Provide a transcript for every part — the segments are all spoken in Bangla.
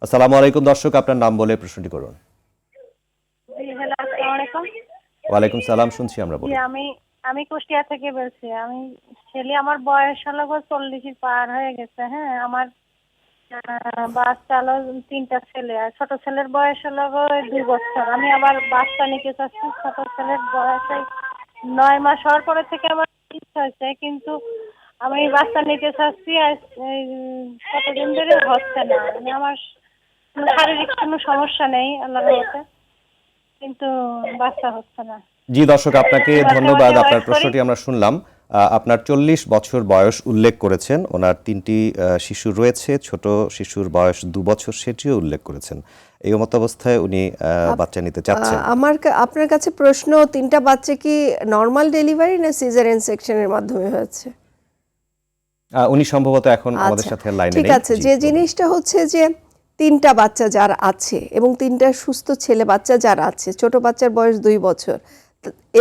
আসসালামু আলাইকুম দর্শক, আপনার নাম বলে প্রশ্নটি করুন। জি, হ্যালো, আসসালামু আলাইকুম। ওয়ালাইকুম সালাম, শুনছি আমরা, জি, বলুন। আমি কুষ্টিয়া থেকে বলছি। আমার বয়স হলো 40 পার হয়ে গেছে। হ্যাঁ, আমার বাচ্চা হলো 3টা ছেলে, আর ছোট ছেলের বয়স হলো 2 বছর। আমি আবার বাচ্চা নিতে চাচ্ছি। ছোট ছেলের বয়স 9 মাস হওয়ার পরে থেকে আমার ইচ্ছা হয়েছে, কিন্তু আমি বাচ্চা নিতে চাচ্ছি। আর এই কতদিন ধরে হচ্ছে না। মানে আমার শারীরিক কোনো সমস্যা নেই আল্লাহর রহমতে, কিন্তু বাচ্চা হচ্ছে না। জি দর্শক, আপনাকে মাঝে ধন্যবাদ। মাঝে আপনার ওয়েট করি। প্রশ্নটি আমরা শুনলাম। আপনার 40 বছর বয়স উল্লেখ করেছেন, ওনার 3টি শিশু রয়েছে, ছোট শিশুর বয়স 2 বছর সেটিও উল্লেখ করেছেন। এই মত অবস্থায় উনি বাচ্চা নিতে চাচ্ছেন। আপনার কাছে প্রশ্ন, 3টা বাচ্চা কি নর্মাল ডেলিভারি না সিজারিয়ান সেকশনের মাধ্যমে হয়েছে? উনি সম্ভবত এখন আমাদের আচ্ছা, সাথে লাইনে ঠিক নেই। আছে। জি, যে বলুন। জিনিসটা হচ্ছে যে 3টা বাচ্চা যার আছে এবং 3টা সুস্থ ছেলে বাচ্চা যার আছে, ছোট বাচ্চার বয়স 2 বছর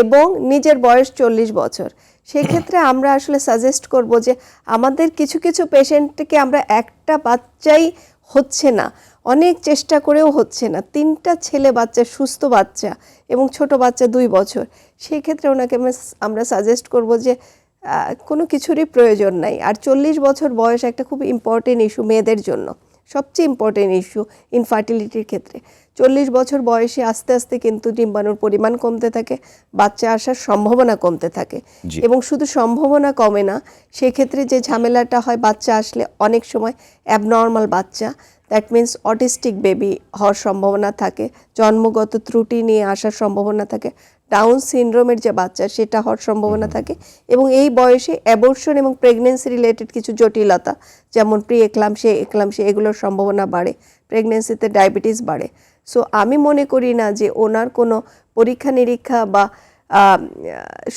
এবং নিজের বয়স 40 বছর, সেই ক্ষেত্রে আমরা আসলে সাজেস্ট করব যে আমাদের কিছু কিছু পেশেন্টকে আমরা একটা বাচ্চাই হচ্ছে না, অনেক চেষ্টা করেও হচ্ছে না, 3টা ছেলে বাচ্চা সুস্থ বাচ্চা এবং ছোট বাচ্চা 2 বছর, সেই ক্ষেত্রে ওনাকে আমরা সাজেস্ট করব যে কোনো কিছুরই প্রয়োজন নাই। আর 40 বছর বয়স একটা খুব ইম্পর্টেন্ট ইস্যু মেয়েদের জন্য, সবচেয়ে ইম্পর্টেন্ট ইস্যু ইনফার্টিলিটির ক্ষেত্রে। 40 বছর বয়সে আস্তে আস্তে কিন্তু ডিম্বাণুর পরিমাণ কমতে থাকে, বাচ্চা আসার সম্ভাবনা কমতে থাকে। জি। এবং শুধু সম্ভাবনা কমে না, সেক্ষেত্রে যে ঝামেলাটা হয়, বাচ্চা আসলে অনেক সময় অ্যাবনর্মাল বাচ্চা, দ্যাট মিন্স অটিস্টিক বেবি হওয়ার সম্ভাবনা থাকে, জন্মগত ত্রুটি নিয়ে আসার সম্ভাবনা থাকে, ডাউন সিনড্রোমের যে বাচ্চা সেটা হওয়ার সম্ভাবনা থাকে। এবং এই বয়সে অ্যাবর্শন এবং প্রেগনেন্সি রিলেটেড কিছু জটিলতা, যেমন প্রি এক্লাম্পসিয়া এগুলোর সম্ভাবনা বাড়ে, প্রেগনেন্সিতে ডায়াবেটিস বাড়ে। সো আমি মনে করি না যে ওনার কোনো পরীক্ষা নিরীক্ষা বা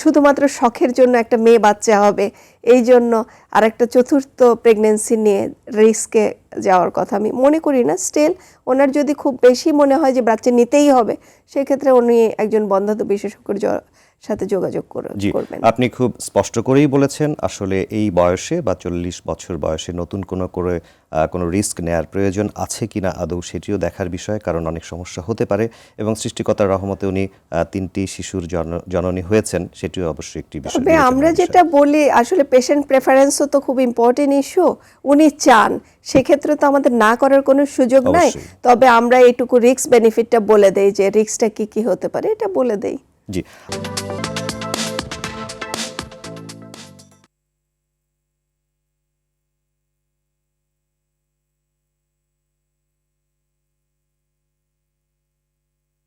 শুধুমাত্র শখের জন্য একটা মেয়ে বাচ্চা হবে এই জন্য আর একটা চতুর্থ প্রেগনেন্সি নিয়ে রিস্কে যাওয়ার কথা আমি মনে করি না। স্টিল ওনার যদি খুব বেশি মনে হয় যে বাচ্চা নিতেই হবে, সেক্ষেত্রে উনি একজন বন্ধাত্ম বিশেষজ্ঞের সাথে যোগাযোগ জি, করবেন। আপনি খুব স্পষ্ট করেই বলেছেন। আসলে এই বয়সে বা 40 বছর বয়সে নতুন কোনো রিস্ক নেয়ার প্রয়োজন আছে কিনা আদৌ, সেটিও দেখার বিষয়, কারণ অনেক সমস্যা হতে পারে। এবং সৃষ্টিকর্তার রহমতে উনি 3টি শিশুর জননী হয়েছেন, সেটিও অবশ্যই একটি বিষয়। তবে আমরা যেটা বলি, আসলে পেশেন্ট প্রেফারেন্সও তো খুব ইম্পর্টেন্ট ইস্যু। উনি চান, সেক্ষেত্রে তো আমাদের না করার কোনো সুযোগ নাই। তবে আমরা এইটুকু রিস্ক বেনিফিটটা বলে দেই যে রিস্কটা কি কি হতে পারে, এটা বলে দেই। জি।